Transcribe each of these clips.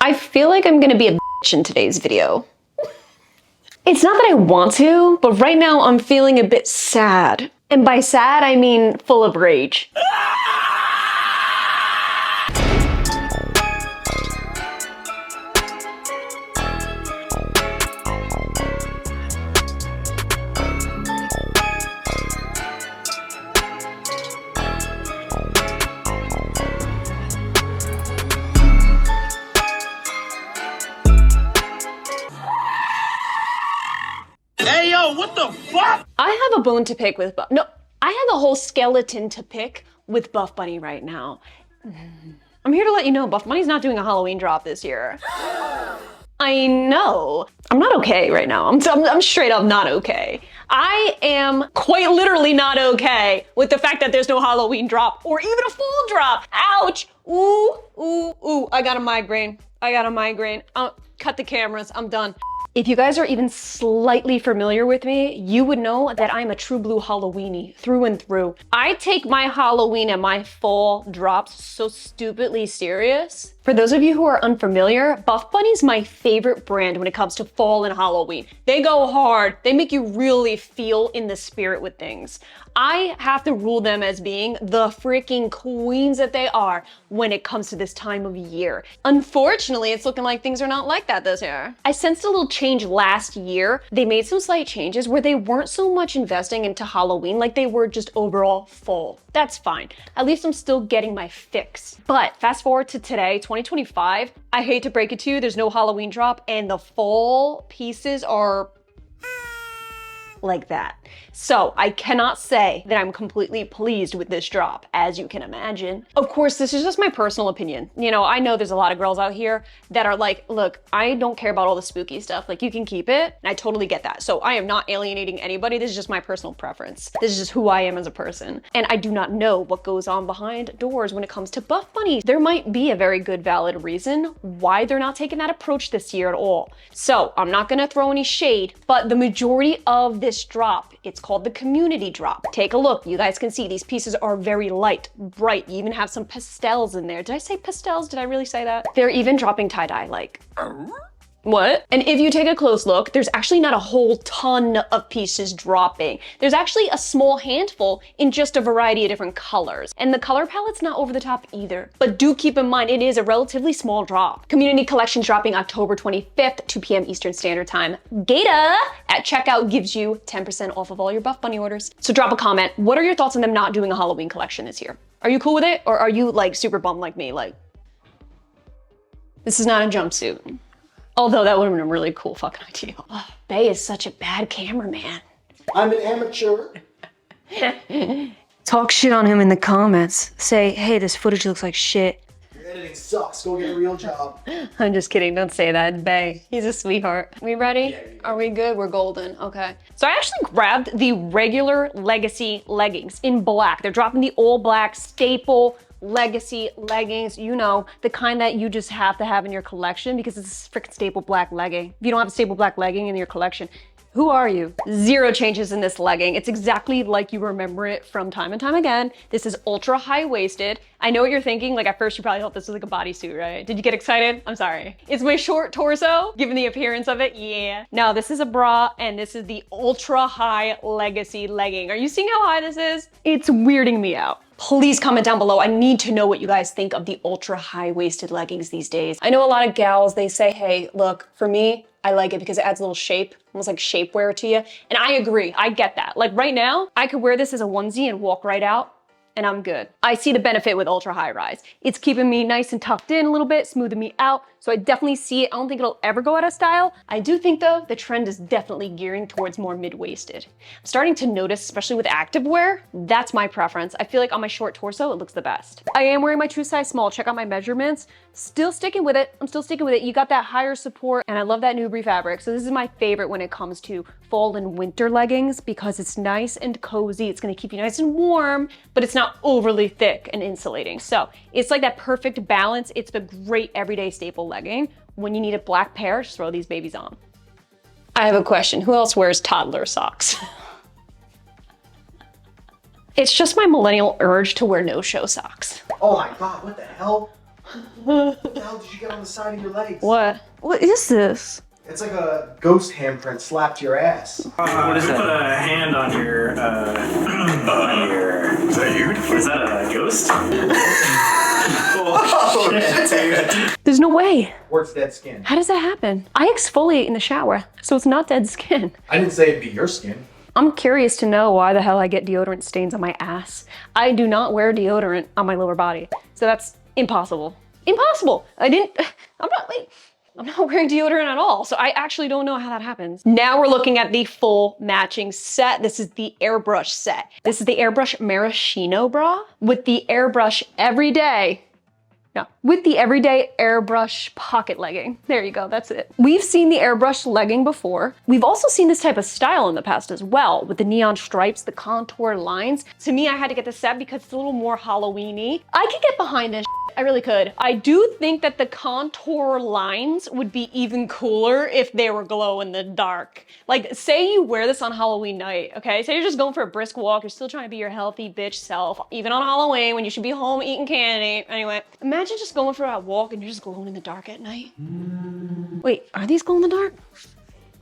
I feel like I'm gonna be a bitch in today's video. It's not that I want to, but right now I'm feeling a bit sad. And by sad, I mean full of rage. Hey, yo, what the fuck? I have a bone to pick with I have a whole skeleton to pick with Buffbunny right now. I'm here to let you know Buffbunny's not doing a Halloween drop this year. I know. I'm not okay right now. I'm straight up not okay. I am quite literally not okay with the fact that there's no Halloween drop or even a fall drop. Ouch. Ooh, ooh, ooh. I got a migraine. Cut the cameras. I'm done. If you guys are even slightly familiar with me, you would know that I'm a true blue Halloweenie through and through. I take my Halloween and my fall drops so stupidly serious. For those of you who are unfamiliar, Buffbunny's my favorite brand when it comes to fall and Halloween. They go hard. They make you really feel in the spirit with things. I have to rule them as being the freaking queens that they are when it comes to this time of year. Unfortunately, it's looking like things are not like that this year. I sensed a little change last year. They made some slight changes where they weren't so much investing into Halloween like they were just overall fall. That's fine. At least I'm still getting my fix. But fast forward to today, 2025, I hate to break it to you, there's no Halloween drop and the fall pieces are like that. So I cannot say that I'm completely pleased with this drop, as you can imagine. Of course, this is just my personal opinion. You know, I know there's a lot of girls out here that are like, look, I don't care about all the spooky stuff. Like, you can keep it. And I totally get that. So I am not alienating anybody. This is just my personal preference. This is just who I am as a person. And I do not know what goes on behind doors when it comes to Buffbunny. There might be a very good valid reason why they're not taking that approach this year at all. So I'm not gonna throw any shade, but the majority of this drop, it's called the community drop. Take a look. You guys can see these pieces are very light, bright. You even have some pastels in there. Did I say pastels? Did I really say that? They're even dropping tie-dye, like. What? And if you take a close look, there's actually not a whole ton of pieces dropping. There's actually a small handful in just a variety of different colors. And the color palette's not over the top either. But do keep in mind, it is a relatively small drop. Community collection dropping October 25th, 2 p.m. Eastern Standard Time. Gaita at checkout gives you 10% off of all your Buffbunny orders. So drop a comment. What are your thoughts on them not doing a Halloween collection this year? Are you cool with it? Or are you like super bummed like me? Like, this is not a jumpsuit. Although that would have been a really cool fucking idea. Oh, Bay is such a bad cameraman. I'm an amateur. Talk shit on him in the comments. Say, hey, this footage looks like shit. Your editing sucks. Go get a real job. I'm just kidding. Don't say that, Bay. He's a sweetheart. We ready? Yeah. Are we good? We're golden. Okay. So I actually grabbed the regular Legacy leggings in black. They're dropping the all black staple Legacy leggings, you know, the kind that you just have to have in your collection because it's a freaking staple black legging. If you don't have a staple black legging in your collection, who are you? Zero changes in this legging. It's exactly like you remember it from time and time again. This is ultra high-waisted. I know what you're thinking. Like, at first you probably thought this was like a bodysuit, right? Did you get excited? I'm sorry. It's my short torso, given the appearance of it. Yeah. No, this is a bra and this is the ultra high Legacy legging. Are you seeing how high this is? It's weirding me out. Please comment down below. I need to know what you guys think of the ultra high-waisted leggings these days. I know a lot of gals, they say, hey, look, for me, I like it because it adds a little shape, almost like shapewear to you. And I agree, I get that. Like right now, I could wear this as a onesie and walk right out and I'm good. I see the benefit with ultra high rise. It's keeping me nice and tucked in a little bit, smoothing me out. So I definitely see it. I don't think it'll ever go out of style. I do think though, the trend is definitely gearing towards more mid-waisted. I'm starting to notice, especially with activewear, that's my preference. I feel like on my short torso, it looks the best. I am wearing my true size small. Check out my measurements. Still sticking with it. I'm still sticking with it. You got that higher support and I love that Nubri fabric. So this is my favorite when it comes to fall and winter leggings because it's nice and cozy. It's gonna keep you nice and warm, but it's not overly thick and insulating. So it's like that perfect balance. It's a great everyday staple legging. When you need a black pair, just throw these babies on. I have a question. Who else wears toddler socks? It's just my millennial urge to wear no-show socks. Oh my God, what the hell? What the hell did you get on the side of your legs? What? What is this? It's like a ghost handprint slapped to your ass. What is that? Put a hand on your, Is that you? Is that a ghost? Oh, shit, dude. There's no way. Or it's dead skin. How does that happen? I exfoliate in the shower, so it's not dead skin. I didn't say it'd be your skin. I'm curious to know why the hell I get deodorant stains on my ass. I do not wear deodorant on my lower body, so that's impossible. Impossible. I'm not wearing deodorant at all, so I actually don't know how that happens. Now we're looking at the full matching set. This is the Airbrush set. This is the Airbrush Maraschino bra with the Airbrush Everyday. No, with the Everyday Airbrush pocket legging. There you go, that's it. We've seen the Airbrush legging before. We've also seen this type of style in the past as well, with the neon stripes, the contour lines. To me, I had to get the set because it's a little more Halloween-y. I could get behind this, I really could. I do think that the contour lines would be even cooler if they were glow in the dark. Like, say you wear this on Halloween night, okay? Say you're just going for a brisk walk, you're still trying to be your healthy bitch self, even on Halloween when you should be home eating candy. Anyway, imagine just going for that walk and you're just glowing in the dark at night. Wait, are these glow in the dark?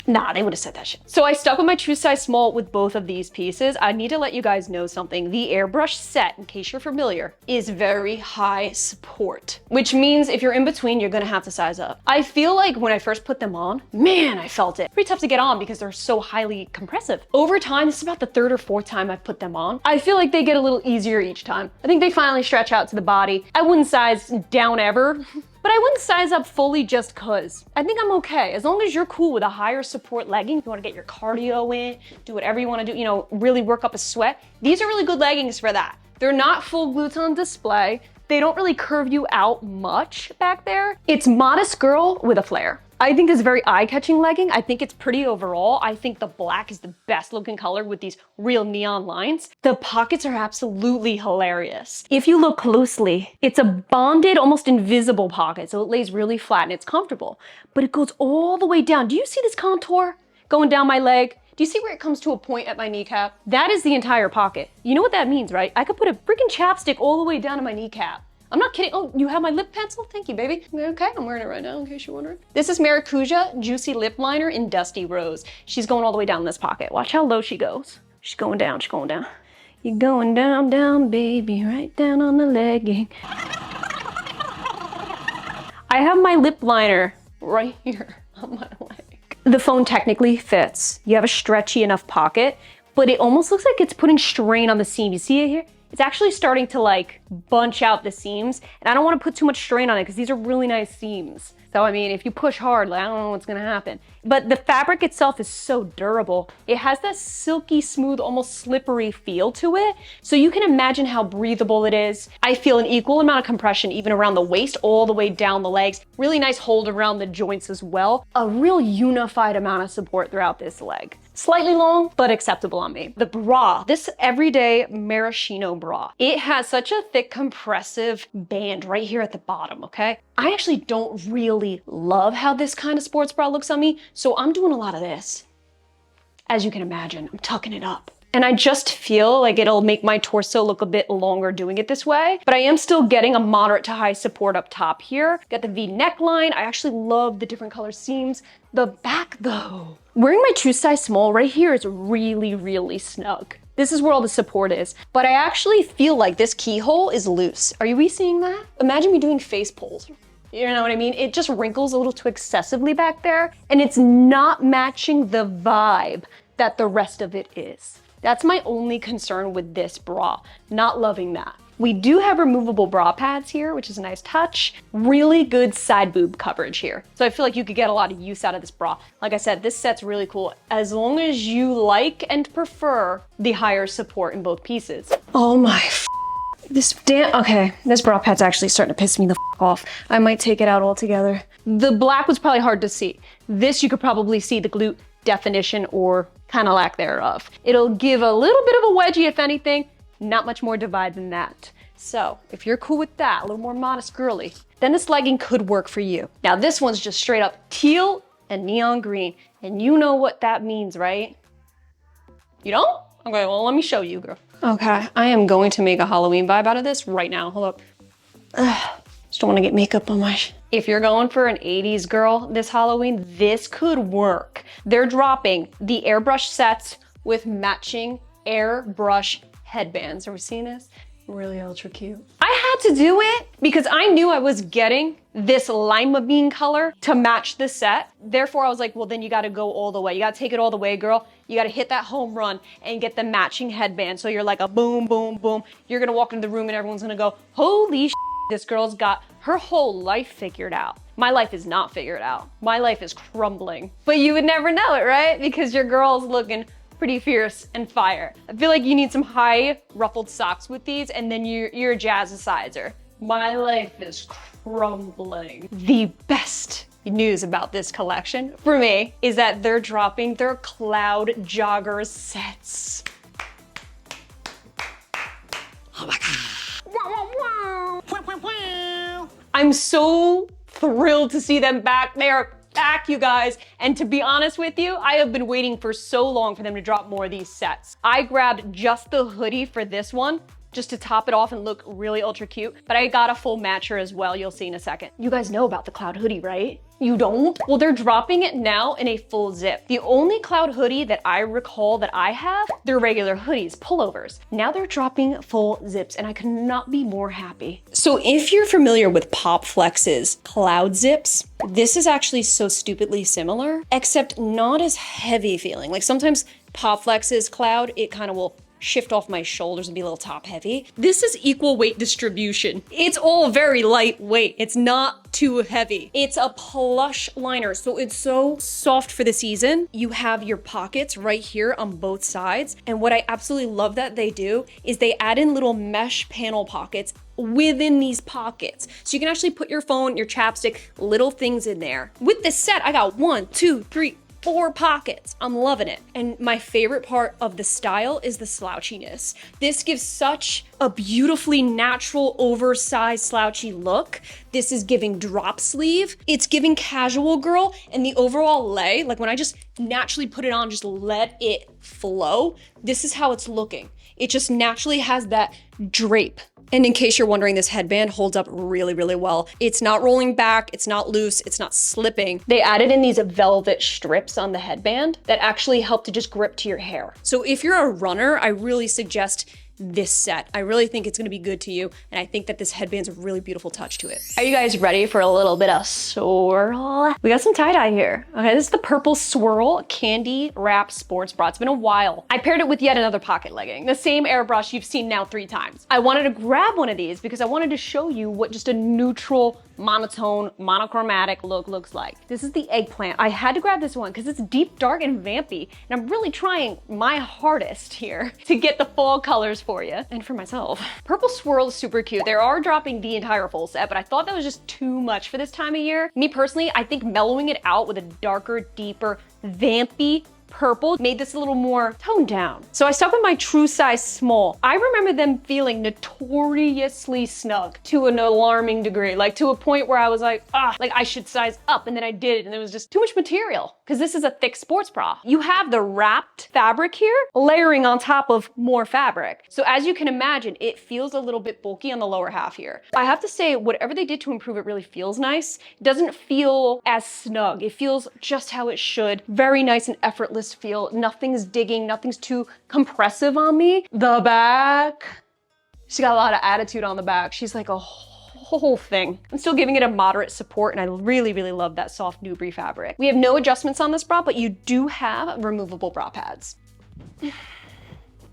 Nah, they would have said that shit. So I stuck with my true size small with both of these pieces. I need to let you guys know something. The Airbrush set, in case you're familiar, is very high support, which means if you're in between, you're gonna have to size up. I feel like when I first put them on, man, I felt it. Pretty tough to get on because they're so highly compressive. Over time, this is about the third or fourth time I've put them on. I feel like they get a little easier each time. I think they finally stretch out to the body. I wouldn't size down ever. But I wouldn't size up fully just cause. I think I'm okay. As long as you're cool with a higher support legging, if you wanna get your cardio in, do whatever you wanna do, you know, really work up a sweat, these are really good leggings for that. They're not full glutes on display. They don't really curve you out much back there. It's modest girl with a flare. I think this is a very eye-catching legging. I think it's pretty overall. I think the black is the best looking color with these real neon lines. The pockets are absolutely hilarious. If you look closely, it's a bonded, almost invisible pocket, so it lays really flat and it's comfortable, but it goes all the way down. Do you see this contour going down my leg? Do you see where it comes to a point at my kneecap? That is the entire pocket. You know what that means, right? I could put a freaking chapstick all the way down to my kneecap. I'm not kidding. Oh, you have my lip pencil? Thank you, baby. Okay, I'm wearing it right now in case you're wondering. This is Maracuja Juicy Lip Liner in Dusty Rose. She's going all the way down this pocket. Watch how low she goes. She's going down, she's going down. You're going down, down, baby, right down on the legging. I have my lip liner right here on my leg. The phone technically fits. You have a stretchy enough pocket, but it almost looks like it's putting strain on the seam. You see it here? It's actually starting to like bunch out the seams, and I don't want to put too much strain on it because these are really nice seams. So I mean, if you push hard, like I don't know what's gonna happen. But the fabric itself is so durable. It has that silky smooth, almost slippery feel to it. So you can imagine how breathable it is. I feel an equal amount of compression even around the waist, all the way down the legs. Really nice hold around the joints as well. A real unified amount of support throughout this leg. Slightly long, but acceptable on me. The bra, this Everyday Maraschino bra, it has such a thick compressive band right here at the bottom, okay? I actually don't really love how this kind of sports bra looks on me, so I'm doing a lot of this. As you can imagine, I'm tucking it up. And I just feel like it'll make my torso look a bit longer doing it this way, but I am still getting a moderate to high support up top here. Got the V neckline. I actually love the different color seams. The back though. Wearing my true size small right here is really, really snug. This is where all the support is, but I actually feel like this keyhole is loose. Are we seeing that? Imagine me doing face pulls. You know what I mean? It just wrinkles a little too excessively back there, and it's not matching the vibe that the rest of it is. That's my only concern with this bra, not loving that. We do have removable bra pads here, which is a nice touch. Really good side boob coverage here. So I feel like you could get a lot of use out of this bra. Like I said, this set's really cool, as long as you like and prefer the higher support in both pieces. Oh my okay, this bra pad's actually starting to piss me the off. I might take it out altogether. The black was probably hard to see. This, you could probably see the glute definition or kind of lack thereof. It'll give a little bit of a wedgie, if anything, not much more divide than that. So if you're cool with that, a little more modest girly, then this legging could work for you. Now this one's just straight up teal and neon green, and you know what that means, right? You don't? Okay, well, let me show you, girl. Okay, I am going to make a Halloween vibe out of this right now. Hold up. Ugh. Just don't want to get makeup on my... If you're going for an 80s girl this Halloween, this could work. They're dropping the Airbrush sets with matching Airbrush headbands. Are we seeing this? Really ultra cute. I had to do it because I knew I was getting this lima bean color to match the set. Therefore, I was like, well, then you gotta go all the way. You gotta take it all the way, girl. You gotta hit that home run and get the matching headband. So you're like a boom, boom, boom. You're gonna walk into the room and everyone's gonna go, holy shit, this girl's got her whole life figured out. My life is not figured out. My life is crumbling. But you would never know it, right? Because your girl's looking pretty fierce and fire. I feel like you need some high ruffled socks with these and then you're a jazzerciser. My life is crumbling. The best news about this collection for me is that they're dropping their cloud jogger sets. Oh my God. I'm so thrilled to see them back. They are back, you guys. And to be honest with you, I have been waiting for so long for them to drop more of these sets. I grabbed just the hoodie for this one, just to top it off and look really ultra cute. But I got a full matcher as well, you'll see in a second. You guys know about the cloud hoodie, right? You don't? Well, they're dropping it now in a full zip. The only cloud hoodie that I recall that I have, they're regular hoodies, pullovers. Now they're dropping full zips and I could not be more happy. So if you're familiar with POPFLEX's cloud zips, this is actually so stupidly similar, except not as heavy feeling. Like sometimes POPFLEX's cloud, it kind of will shift off my shoulders and be a little top heavy. This is equal weight distribution. It's all very lightweight. It's not too heavy. It's a plush liner, so it's so soft for the season. You have your pockets right here on both sides. And what I absolutely love that they do is they add in little mesh panel pockets within these pockets. So you can actually put your phone, your chapstick, little things in there. With this set, I got 1, 2, 3, 4 pockets. I'm loving it. And my favorite part of the style is the slouchiness. This gives such a beautifully natural, oversized, slouchy look. This is giving drop sleeve. It's giving casual girl, and the overall lay, like when I just naturally put it on, just let it flow, this is how it's looking. It just naturally has that drape. And in case you're wondering, this headband holds up really, really well. It's not rolling back, it's not loose, it's not slipping. They added in these velvet strips on the headband that actually help to just grip to your hair. So if you're a runner, I really suggest this set. I really think it's gonna be good to you, and I think that this headband's a really beautiful touch to it. Are you guys ready for a little bit of swirl? We got some tie-dye here. Okay, this is the purple swirl candy wrap sports bra. It's been a while. I paired it with yet another pocket legging, the same Airbrush you've seen now 3 times. I wanted to grab one of these because I wanted to show you what just a neutral, monotone, monochromatic look looks like. This is the eggplant. I had to grab this one because it's deep, dark, and vampy, and I'm really trying my hardest here to get the fall colors for you and for myself. Purple swirl is super cute. They are dropping the entire full set, but I thought that was just too much for this time of year. Me personally, I think mellowing it out with a darker, deeper, vampy purple made this a little more toned down. So I stuck with my true size small. I remember them feeling notoriously snug to an alarming degree, like to a point where I was like, like I should size up, and then I did, and it was just too much material because this is a thick sports bra. You have the wrapped fabric here layering on top of more fabric. So as you can imagine, it feels a little bit bulky on the lower half here. I have to say, whatever they did to improve it really feels nice. It doesn't feel as snug. It feels just how it should. Very nice and effortless feel. Nothing's digging, nothing's too compressive on me. The back, she's got a lot of attitude on the back. She's like a whole thing. I'm still giving it a moderate support, and I really, really love that soft Nubri fabric. We have no adjustments on this bra, but you do have removable bra pads.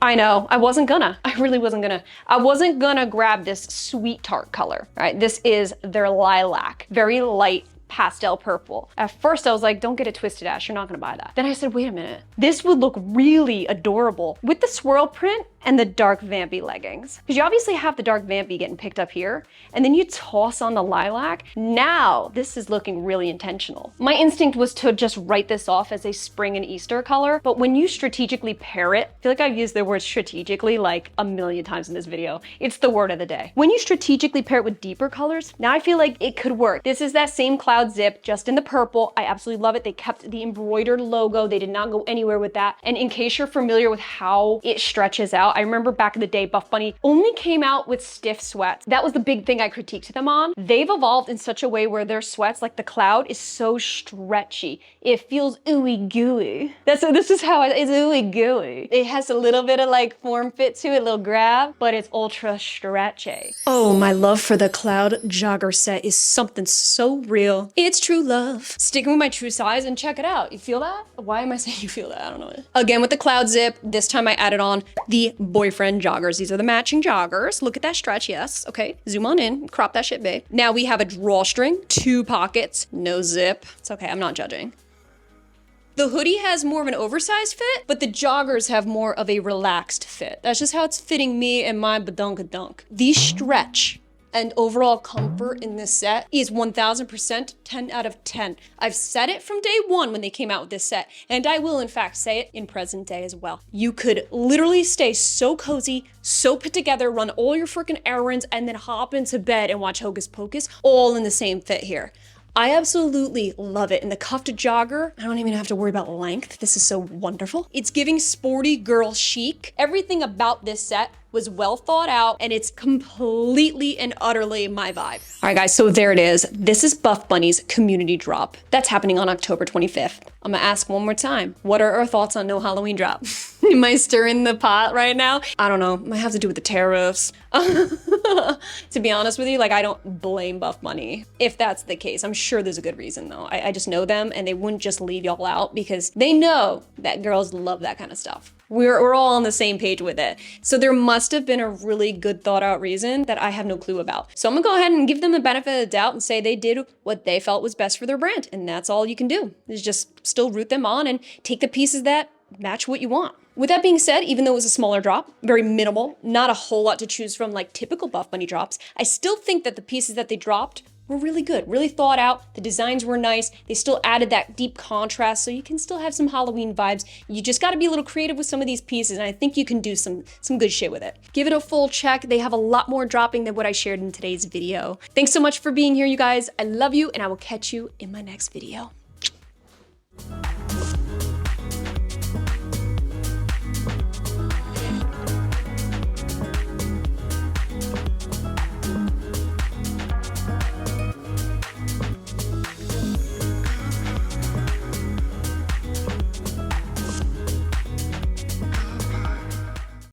I know, I really wasn't gonna. I wasn't gonna grab this sweet tart color, right? This is their lilac, very light pastel purple. At first I was like, don't get it twisted, Ash, you're not gonna buy that. Then I said, wait a minute, this would look really adorable with the swirl print and the dark vampy leggings. Because you obviously have the dark vampy getting picked up here, and then you toss on the lilac. Now this is looking really intentional. My instinct was to just write this off as a spring and Easter color, but when you strategically pair it, I feel like I've used the word strategically like a million times in this video. It's the word of the day. When you strategically pair it with deeper colors, now I feel like it could work. This is that same cloud cloud zip, just in the purple. I absolutely love it. They kept the embroidered logo. They did not go anywhere with that. And in case you're familiar with how it stretches out, I remember back in the day, Buffbunny only came out with stiff sweats. That was the big thing I critiqued them on. They've evolved in such a way where their sweats, like the cloud, is so stretchy. It feels ooey gooey. This is how it's ooey gooey. It has a little bit of like form fit to it, a little grab, but it's ultra stretchy. Oh, my love for the cloud jogger set is something so real. It's true love. Sticking with my true size and check it out. You feel that? Why am I saying you feel that? I don't know. Again, with the cloud zip, this time I added on the boyfriend joggers. These are the matching joggers. Look at that stretch, yes. Okay, zoom on in, crop that shit, babe. Now we have a drawstring, 2 pockets, no zip. It's okay, I'm not judging. The hoodie has more of an oversized fit, but the joggers have more of a relaxed fit. That's just how it's fitting me and my badunkadunk. These stretch and overall comfort in this set is 1000% 10 out of 10. I've said it from day one when they came out with this set, and I will in fact say it in present day as well. You could literally stay so cozy, so put together, run all your freaking errands, and then hop into bed and watch Hocus Pocus all in the same fit here. I absolutely love it. And the cuffed jogger, I don't even have to worry about length. This is so wonderful. It's giving sporty girl chic. Everything about this set was well thought out, and it's completely and utterly my vibe. All right, guys, so there it is. This is Buffbunny's community drop. That's happening on October 25th. I'm gonna ask one more time. What are our thoughts on no Halloween drop? Am I stirring the pot right now? I don't know, might have to do with the tariffs. To be honest with you, like, I don't blame Buffbunny if that's the case. I'm sure there's a good reason though. I just know them, and they wouldn't just leave y'all out because they know that girls love that kind of stuff. We're all on the same page with it. So there must have been a really good thought out reason that I have no clue about. So I'm gonna go ahead and give them the benefit of the doubt and say they did what they felt was best for their brand. And that's all you can do, is just still root them on and take the pieces that match what you want. With that being said, even though it was a smaller drop, very minimal, not a whole lot to choose from like typical Buffbunny drops, I still think that the pieces that they dropped were really good, really thought out. The designs were nice. They still added that deep contrast, so you can still have some Halloween vibes. You just gotta be a little creative with some of these pieces, and I think you can do some good shit with it. Give it a full check. They have a lot more dropping than what I shared in today's video. Thanks so much for being here, you guys. I love you, and I will catch you in my next video.